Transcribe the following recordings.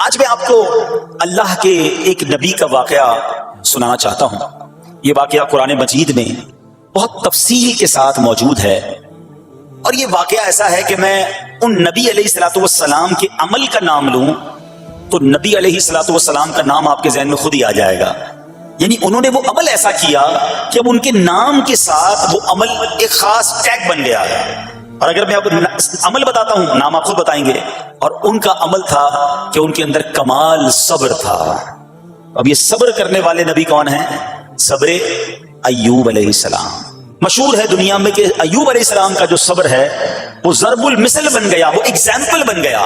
آج میں آپ کو اللہ کے ایک نبی کا واقعہ سنانا چاہتا ہوں۔ یہ واقعہ قرآن مجید میں بہت تفصیل کے ساتھ موجود ہے، اور یہ واقعہ ایسا ہے کہ میں ان نبی علیہ الصلوۃ والسلام کے عمل کا نام لوں تو نبی علیہ الصلوۃ والسلام کا نام آپ کے ذہن میں خود ہی آ جائے گا۔ یعنی انہوں نے وہ عمل ایسا کیا کہ اب ان کے نام کے ساتھ وہ عمل ایک خاص ٹیگ بن گیا ہے۔ اور اگر میں آپ عمل بتاتا ہوں، نام آپ خود بتائیں گے۔ اور ان کا عمل تھا کہ ان کے اندر کمال صبر تھا۔ اب یہ صبر کرنے والے نبی کون ہیں؟ صبر ایوب علیہ السلام۔ مشہور ہے دنیا میں کہ ایوب علیہ السلام کا جو صبر ہے وہ ضرب المثل بن گیا، وہ ایگزامپل بن گیا۔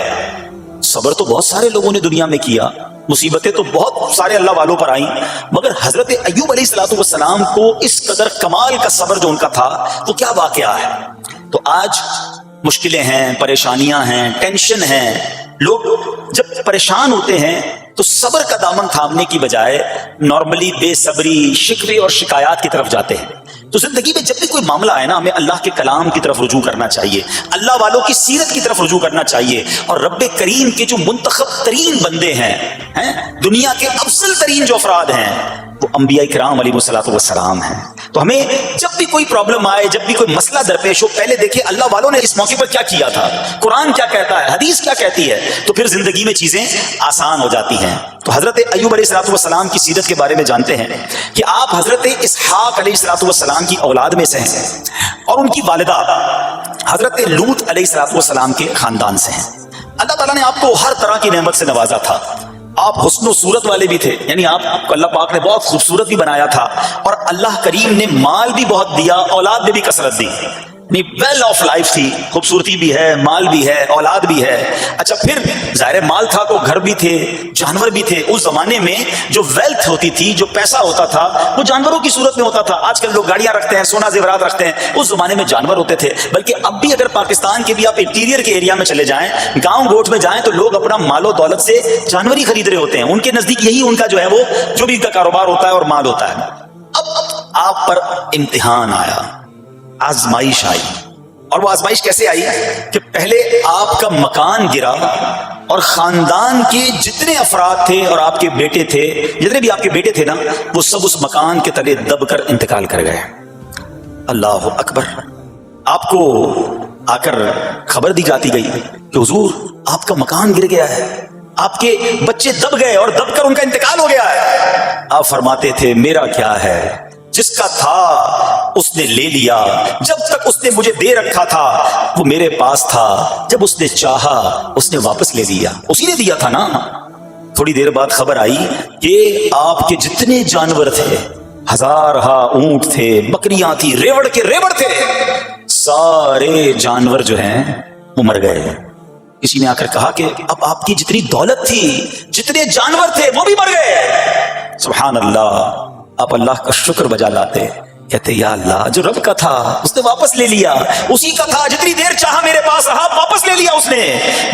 صبر تو بہت سارے لوگوں نے دنیا میں کیا، مصیبتیں تو بہت سارے اللہ والوں پر آئیں، مگر حضرت ایوب علیہ السلام کو اس قدر کمال کا صبر جو ان کا تھا وہ کیا واقعہ ہے۔ تو آج مشکلیں ہیں، پریشانیاں ہیں، ٹینشن ہیں، لوگ جب پریشان ہوتے ہیں تو صبر کا دامن تھامنے کی بجائے نارملی بے صبری، شکوے اور شکایات کی طرف جاتے ہیں۔ تو زندگی میں جب بھی کوئی معاملہ آئے نا، ہمیں اللہ کے کلام کی طرف رجوع کرنا چاہیے، اللہ والوں کی سیرت کی طرف رجوع کرنا چاہیے، اور رب کریم کے جو منتخب ترین بندے ہیں، دنیا کے افضل ترین جو افراد ہیں، وہ انبیاء کرام علیہ الصلوۃ والسلام ہیں۔ تو ہمیں جب بھی کوئی پرابلم آئے، جب بھی کوئی مسئلہ درپیش ہو، پہلے دیکھیں اللہ والوں نے اس موقع پر کیا کیا تھا، قرآن کیا کہتا ہے، حدیث کیا کہتی ہے، تو پھر زندگی میں چیزیں آسان ہو جاتی ہیں۔ تو حضرت ایوب علیہ السلام کی سیرت کے بارے میں جانتے ہیں کہ آپ حضرت اسحاق علیہ السلام کی اولاد میں سے ہیں، اور ان کی والدہ حضرت لوط علیہ السلام کے خاندان سے ہیں۔ اللہ تعالیٰ نے آپ کو ہر طرح کی نعمت سے نوازا تھا۔ آپ حسن و صورت والے بھی تھے، یعنی آپ کو اللہ پاک نے بہت خوبصورت بھی بنایا تھا، اور اللہ کریم نے مال بھی بہت دیا، اولاد میں بھی کثرت دی، یعنی ویل آف لائف تھی، خوبصورتی بھی ہے، مال بھی ہے، اولاد بھی ہے۔ اچھا، پھر ظاہر مال تھا تو گھر بھی تھے، جانور بھی تھے۔ اس زمانے میں جو ویلتھ ہوتی تھی، جو پیسہ ہوتا تھا، وہ جانوروں کی صورت میں ہوتا تھا۔ آج کل لوگ گاڑیاں رکھتے ہیں، سونا زیورات رکھتے ہیں، اس زمانے میں جانور ہوتے تھے۔ بلکہ اب بھی اگر پاکستان کے بھی آپ انٹیریئر کے ایریا میں چلے جائیں، گاؤں گوٹ میں جائیں، تو لوگ اپنا مال و دولت سے جانور ہی خرید رہے ہوتے ہیں۔ ان کے نزدیک یہی ان کا جو ہے وہ جو بھی ان کا کاروبار ہوتا ہے اور مال ہوتا ہے۔ اب آپ پر امتحان آیا، آزمائش آئی، اور وہ آزمائش کیسے آئی کہ پہلے آپ کا مکان گرا، اور خاندان کے جتنے افراد تھے اور آپ کے بیٹے تھے، جتنے بھی آپ کے بیٹے تھے نا، وہ سب اس مکان کے تلے دب کر انتقال کر گئے۔ اللہ اکبر۔ آپ کو آ کر خبر دی جاتی گئی کہ حضور آپ کا مکان گر گیا ہے، آپ کے بچے دب گئے اور دب کر ان کا انتقال ہو گیا ہے۔ آپ فرماتے تھے میرا کیا ہے، جس کا تھا اس نے لے لیا، جب تک اس نے مجھے دے رکھا تھا وہ میرے پاس تھا، جب اس نے چاہا اس نے واپس لے لیا، اسی نے دیا تھا نا۔ تھوڑی دیر بعد خبر آئی کہ آپ کے جتنے جانور تھے، ہزارہا اونٹ تھے، بکریاں تھی، ریوڑ کے ریوڑ تھے، سارے جانور جو ہیں وہ مر گئے۔ کسی نے آ کر کہا کہ اب آپ کی جتنی دولت تھی، جتنے جانور تھے، وہ بھی مر گئے۔ سبحان اللہ۔ آپ اللہ کا شکر بجا لاتے، کہتے یا اللہ، جو رب کا تھا اس نے واپس لے لیا، اسی کا تھا، جتنی دیر چاہا میرے پاس رہا، واپس لے لیا اس نے۔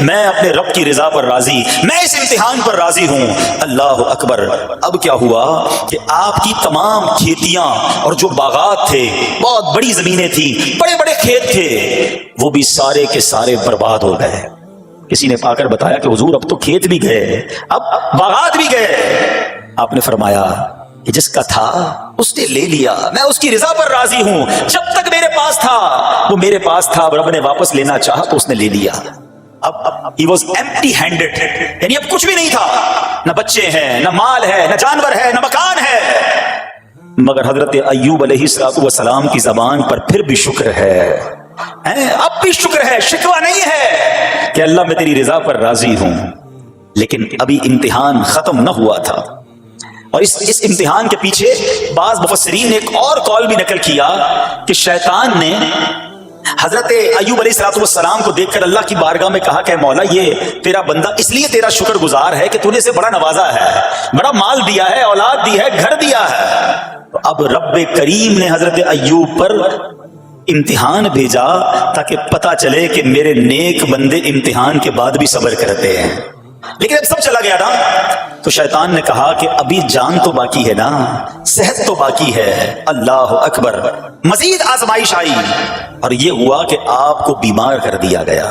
میں اپنے رب کی رضا پر راضی، میں اس امتحان پر راضی ہوں۔ اللہ اکبر۔ اب کیا ہوا کہ آپ کی تمام کھیتیاں اور جو باغات تھے، بہت بڑی زمینیں تھیں، بڑے بڑے کھیت تھے، وہ بھی سارے کے سارے برباد ہو گئے۔ کسی نے پا کر بتایا کہ حضور اب تو کھیت بھی گئے، اب باغات بھی گئے۔ آپ نے فرمایا کہ جس کا تھا اس نے لے لیا، میں اس کی رضا پر راضی ہوں، جب تک میرے پاس تھا وہ میرے پاس تھا، رب نے واپس لینا چاہا تو اس نے لے لیا۔ اب he was empty handed، یعنی اب کچھ بھی نہیں تھا، نہ بچے ہیں، نہ مال ہے، نہ جانور ہے، نہ مکان ہے۔ مگر حضرت ایوب علیہ السلام کی زبان پر پھر بھی شکر ہے، اب بھی شکر ہے، شکوہ نہیں ہے کہ اللہ میں تیری رضا پر راضی ہوں۔ لیکن ابھی امتحان ختم نہ ہوا تھا، اور اس امتحان کے پیچھے بعض مفسرین نے ایک اور قول بھی نقل کیا کہ شیطان نے حضرت ایوب علیہ السلام کو دیکھ کر اللہ کی بارگاہ میں کہا کہ مولا، یہ تیرا بندہ اس لیے تیرا شکر گزار ہے کہ تو نے اسے بڑا نوازا ہے، بڑا مال دیا ہے، اولاد دی ہے، گھر دیا ہے۔ تو اب رب کریم نے حضرت ایوب پر امتحان بھیجا تاکہ پتا چلے کہ میرے نیک بندے امتحان کے بعد بھی صبر کرتے ہیں۔ لیکن اب سب چلا گیا نا، تو شیطان نے کہا کہ ابھی جان تو باقی ہے نا، صحت تو باقی ہے۔ اللہ اکبر۔ مزید آزمائش آئی، اور یہ ہوا کہ آپ کو بیمار کر دیا گیا۔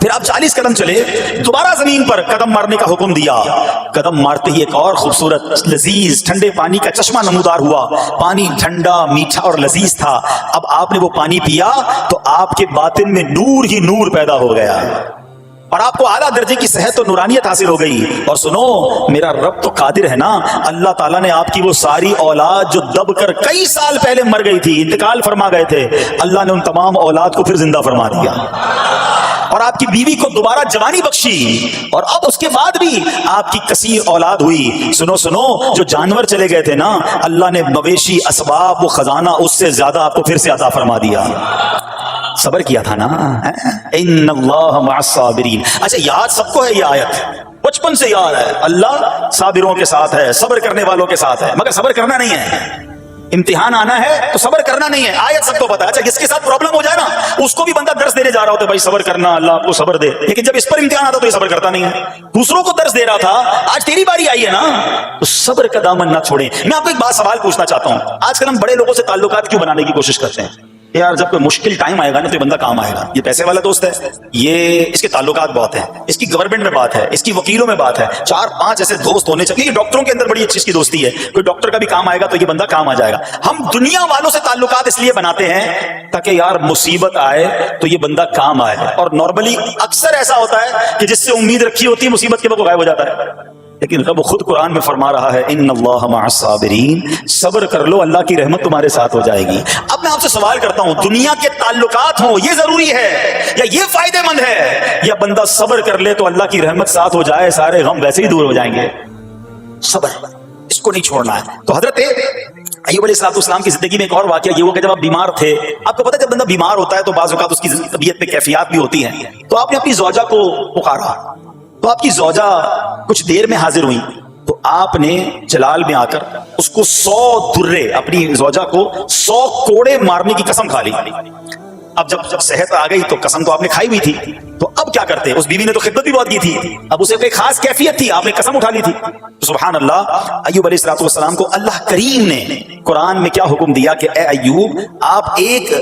پھر آپ 40 قدم چلے, دوبارہ زمین پر قدم مارنے کا حکم دیا. قدم مارتے ہی ایک اور خوبصورت لذیذ ٹھنڈے پانی کا چشمہ نمودار ہوا. پانی ٹھنڈا, میٹھا اور لذیذ تھا. اب آپ نے وہ پانی پیا تو آپ کے باطن میں نور ہی نور پیدا ہو گیا اور آپ کو اعلیٰ درجے کی صحت اور نورانیت حاصل ہو گئی. اور سنو, میرا رب تو قادر ہے نا, اللہ تعالیٰ نے آپ کی وہ ساری اولاد جو دب کر کئی سال پہلے مر گئی تھی, انتقال فرما گئے تھے, اللہ نے ان تمام اولاد کو پھر زندہ فرما دیا اور آپ کی بیوی کو دوبارہ جوانی بخشی, اور اب اس کے بعد بھی آپ کی کثیر اولاد ہوئی. سنو سنو, جو جانور چلے گئے تھے نا, اللہ نے مویشی, اسباب, وہ خزانہ اس سے زیادہ آپ کو پھر سے عطا فرما دیا. صبر کیا تھا نا. ان اللہ مع الصابرین. اچھا, یاد سب کو ہے یہ آیت, بچپن سے یاد ہے, اللہ صابروں کے ساتھ ہے, صبر کرنے والوں کے ساتھ ہے. مگر صبر کرنا نہیں ہے, امتحان آنا ہے تو صبر کرنا نہیں ہے. آیت سب کو پتا ہے. اچھا, جس کے ساتھ پرابلم ہو جائے نا, اس کو بھی بندہ درس دینے جا رہا ہوتا ہے, بھائی صبر کرنا, اللہ آپ کو صبر دے. لیکن جب اس پر امتحان آتا تو یہ صبر کرتا نہیں ہے. دوسروں کو درس دے رہا تھا, آج تیری باری آئی ہے نا, تو صبر کا دامن نہ چھوڑیں. میں آپ کو ایک بات سوال پوچھنا چاہتا ہوں. آج کل ہم بڑے لوگوں سے تعلقات کیوں بنانے کی کوشش کرتے ہیں؟ یار جب کوئی مشکل ٹائم آئے گا نا تو یہ بندہ کام آئے گا, یہ پیسے والا دوست ہے, یہ اس کے تعلقات بہت ہیں, اس کی گورنمنٹ میں بات ہے, اس کی وکیلوں میں بات ہے, 4-5 ایسے دوست ہونے چاہیے. ڈاکٹروں کے اندر بڑی اچھی اس کی دوستی ہے, کوئی ڈاکٹر کا بھی کام آئے گا تو یہ بندہ کام آ جائے گا. ہم دنیا والوں سے تعلقات اس لیے بناتے ہیں تاکہ یار مصیبت آئے تو یہ بندہ کام آئے, اور نارملی اکثر ایسا ہوتا ہے کہ جس سے امید رکھی ہوتی ہے مصیبت کے وقت غائب ہو جاتا ہے. لیکن رب خود قرآن میں فرما رہا ہے, ان اللہ مع الصابرین, صبر کر لو, اللہ کی رحمت تمہارے ساتھ ہو جائے گی. اب میں آپ سے سوال کرتا ہوں, دنیا کے تعلقات ہوں یہ ضروری ہے یا یہ فائدہ مند ہے, یا بندہ صبر کر لے تو اللہ کی رحمت ساتھ ہو جائے, سارے غم ویسے ہی دور ہو جائیں گے؟ صبر, اس کو نہیں چھوڑنا ہے. تو حضرت ایوب علیہ السلام کی زندگی میں ایک اور واقعہ یہ ہوا کہ جب آپ بیمار تھے, آپ کو پتہ ہے جب بندہ بیمار ہوتا ہے تو بعض اوقات اس کی طبیعت میں کیفیات بھی ہوتی ہیں, تو آپ نے اپنی زوجہ کو پکارا, تو آپ کی زوجہ کچھ دیر میں حاضر ہوئی, تو آپ نے جلال میں آ کر اس کو 100 درے, اپنی زوجہ کو 100 کوڑے مارنے کی قسم کھا لی. اب جب صحت آ گئی تو قسم تو آپ نے کھائی ہوئی تھی, تو اب کیا کرتے؟ اس بیوی نے تو خدمت بھی بہت کی تھی, اب اسے کوئی خاص کیفیت تھی, آپ نے قسم اٹھا لی تھی. تو سبحان اللہ, ایوب علیہ السلام کو اللہ کریم نے قرآن میں کیا حکم دیا کہ اے ایوب, آپ ایک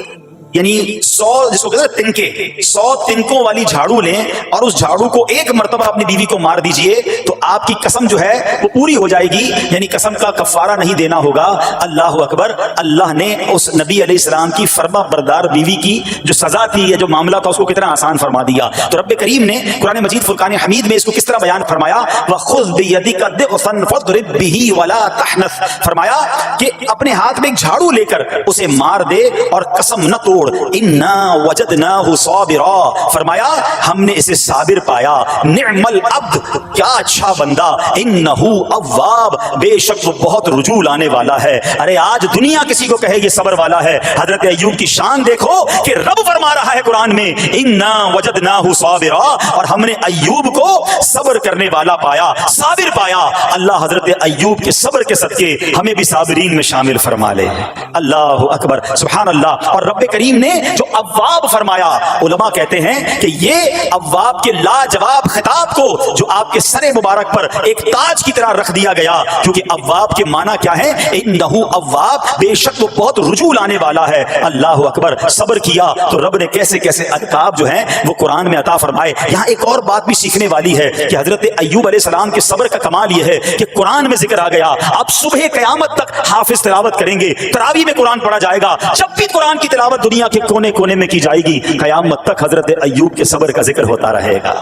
یعنی 100 جس کو کہتے ہیں تنکے, 100 تنکوں والی جھاڑو لیں اور اس جھاڑو کو ایک مرتبہ اپنی بیوی کو مار دیجئے تو آپ کی قسم جو ہے وہ پوری ہو جائے گی, یعنی قسم کا کفارہ نہیں دینا ہوگا. اللہ اکبر. اللہ نے اس نبی علیہ السلام کی فرما بردار بیوی کی جو سزا تھی یا جو معاملہ تھا اس کو کتنا آسان فرما دیا. تو رب کریم نے قرآن مجید فرقان حمید میں اس کو کس طرح بیان فرمایا, وَخُذْ بِيَدِكَ ضِغْثًا فَاضْرِبْ بِهِ وَلَا تَحْنَثْ, فرمایا کہ اپنے ہاتھ میں ایک جھاڑو لے کر اسے مار دے اور قسم نہ توڑ. اِنَّا وَجَدْنَاهُ صَابِرًا, فرمایا ہم نے اسے صابر پایا. نعم العبد, کیا اچھا بندہ. اِنَّهُ اواب, بے شک وہ بہت رجوع لانے والا ہے. ارے آج دنیا کسی کو کہے یہ صبر والا ہے, حضرت ایوب کی شان دیکھو کہ رب فرما رہا ہے قرآن میں, اِنَّا وَجَدْنَاهُ صَابِرًا, اور ہم نے ایوب کو صبر کرنے والا پایا, صابر پایا. اللہ حضرت ایوب کے صبر کے صدقے ہمیں بھی صابرین میں شامل فرما لے. اللہ اکبر, سبحان اللہ. اور رب کریم نے جو اواب فرمایا, علماء کہتے ہیں کہ یہ اواب کے لاجواب خطاب کو جو آپ کے سر مبارک پر ایک تاج کی طرح رکھ دیا گیا, کیونکہ اواب کے معنی کیا ہے؟ انہو اواب, بے شک وہ بہت رجوع لانے والا ہے. اللہ اکبر. صبر کیا تو رب نے کیسے کیسے القاب جو ہیں وہ قرآن میں عطا فرمائے. یہاں ایک اور بات بھی سیکھنے والی ہے کہ حضرت ایوب علیہ السلام کے صبر کا کمال یہ ہے کہ قرآن میں ذکر آ گیا, آپ صبح قیامت تک حافظ تلاوت کریں گے, تراویح میں قرآن پڑھا جائے گا, جب بھی قرآن کی تلاوت دنیا کے کونے کونے میں کی جائے گی, قیامت تک حضرت ایوب کے صبر کا ذکر ہوتا رہے گا.